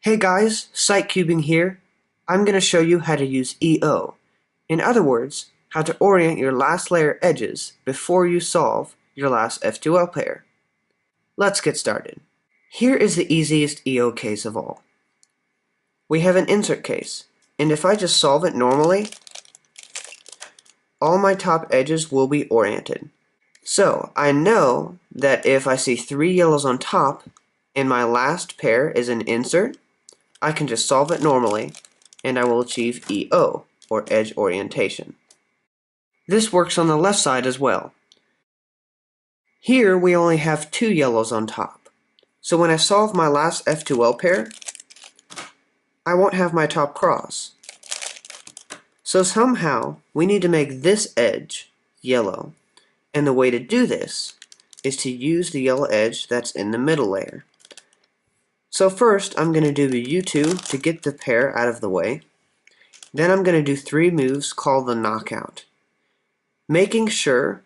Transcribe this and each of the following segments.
Hey guys, Site Cubing here. I'm going to show you how to use EO. In other words, how to orient your last layer edges before you solve your last F2L pair. Let's get started. Here is the easiest EO case of all. We have an insert case, and if I just solve it normally, all my top edges will be oriented. So I know that if I see 3 yellows on top and my last pair is an insert, I can just solve it normally, and I will achieve EO, or edge orientation. This works on the left side as well. Here we only have 2 yellows on top, so when I solve my last F2L pair, I won't have my top cross. So somehow we need to make this edge yellow, and the way to do this is to use the yellow edge that's in the middle layer. So first I'm going to do the U2 to get the pair out of the way. Then I'm going to do 3 moves called the knockout, making sure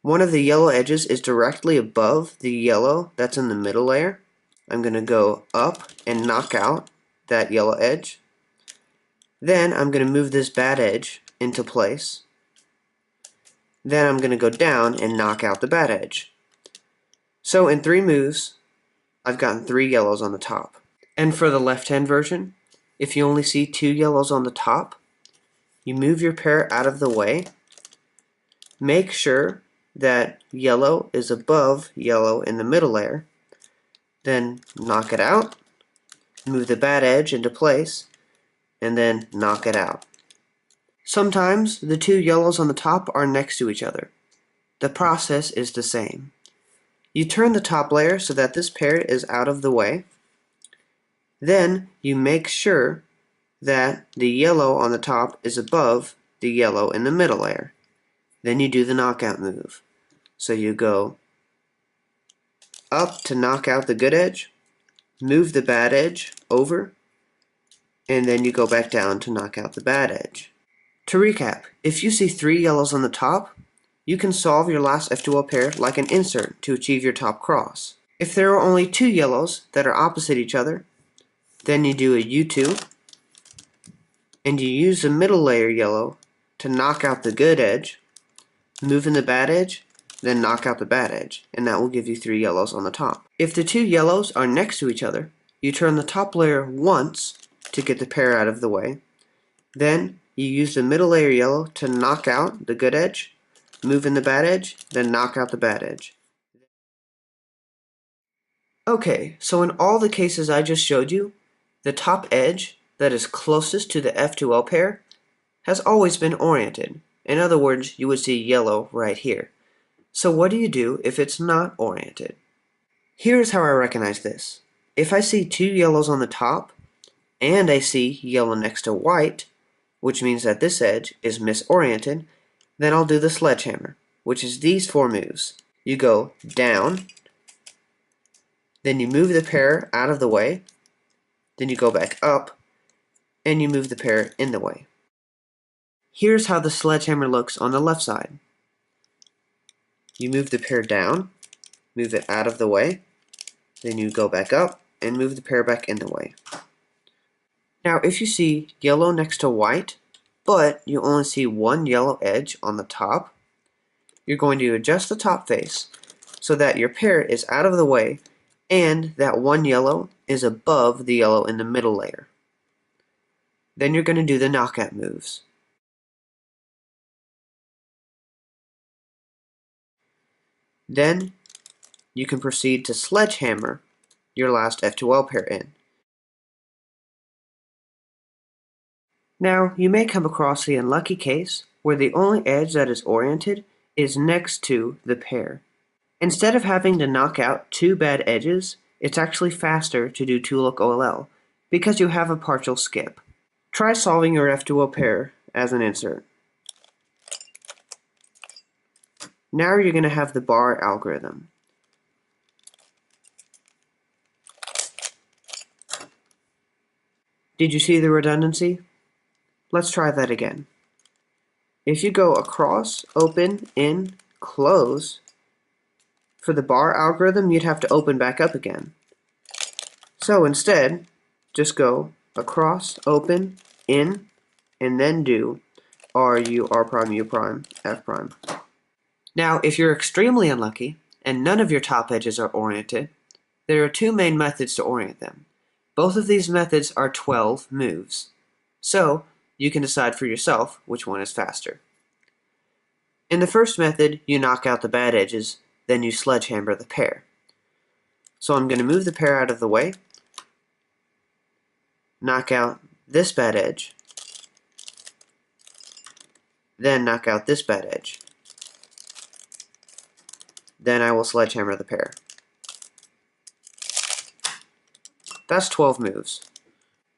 one of the yellow edges is directly above the yellow that's in the middle layer. I'm going to go up and knock out that yellow edge. Then I'm going to move this bad edge into place. Then I'm going to go down and knock out the bad edge. So in 3 moves, I've gotten 3 yellows on the top. And for the left-hand version, if you only see 2 yellows on the top, you move your pair out of the way. Make sure that yellow is above yellow in the middle layer. Then knock it out, move the bad edge into place, and then knock it out. Sometimes the 2 yellows on the top are next to each other. The process is the same. You turn the top layer so that this pair is out of the way. Then you make sure that the yellow on the top is above the yellow in the middle layer. Then you do the knockout move. So you go up to knock out the good edge, move the bad edge over, and then you go back down to knock out the bad edge. To recap, if you see 3 yellows on the top, you can solve your last F2L pair like an insert to achieve your top cross. If there are only 2 yellows that are opposite each other, then you do a U2, and you use the middle layer yellow to knock out the good edge, move in the bad edge, then knock out the bad edge, and that will give you 3 yellows on the top. If the 2 yellows are next to each other, you turn the top layer once to get the pair out of the way. Then you use the middle layer yellow to knock out the good edge, move in the bad edge, then knock out the bad edge. Okay, so in all the cases I just showed you, the top edge that is closest to the F2L pair has always been oriented. In other words, you would see yellow right here. So what do you do if it's not oriented? Here's how I recognize this. If I see 2 yellows on the top, and I see yellow next to white, which means that this edge is misoriented, then I'll do the sledgehammer, which is these 4 moves. You go down, then you move the pair out of the way, then you go back up, and you move the pair in the way. Here's how the sledgehammer looks on the left side. You move the pair down, move it out of the way, then you go back up and move the pair back in the way. Now if you see yellow next to white, but you only see 1 yellow edge on the top, you're going to adjust the top face so that your pair is out of the way and that 1 yellow is above the yellow in the middle layer. Then you're going to do the knockout moves. Then you can proceed to sledgehammer your last F2L pair in. Now, you may come across the unlucky case where the only edge that is oriented is next to the pair. Instead of having to knock out 2 bad edges, it's actually faster to do 2-look OLL because you have a partial skip. Try solving your F2L pair as an insert. Now you're going to have the bar algorithm. Did you see the redundancy? Let's try that again. If you go across, open, in, close, for the bar algorithm you'd have to open back up again. So instead, just go across, open, in, and then do R, U, R prime, U prime, F prime. Now, if you're extremely unlucky, and none of your top edges are oriented, there are two main methods to orient them. Both of these methods are 12 moves. So, you can decide for yourself which one is faster. In the first method, you knock out the bad edges, then you sledgehammer the pair. So I'm going to move the pair out of the way, knock out this bad edge, then knock out this bad edge. Then I will sledgehammer the pair. That's 12 moves.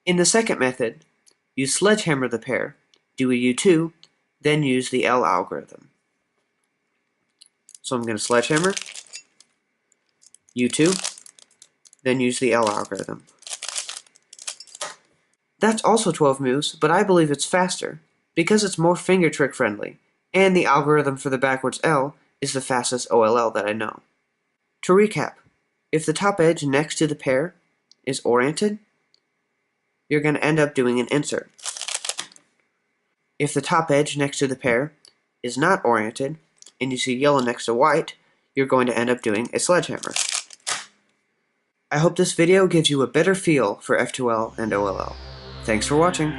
In the second method, you sledgehammer the pair, do a U2, then use the L algorithm. So I'm going to sledgehammer, U2, then use the L algorithm. That's also 12 moves, but I believe it's faster, because it's more finger trick friendly, and the algorithm for the backwards L is the fastest OLL that I know. To recap, if the top edge next to the pair is oriented, you're going to end up doing an insert. If the top edge next to the pair is not oriented, and you see yellow next to white, you're going to end up doing a sledgehammer. I hope this video gives you a better feel for F2L and OLL. Thanks for watching.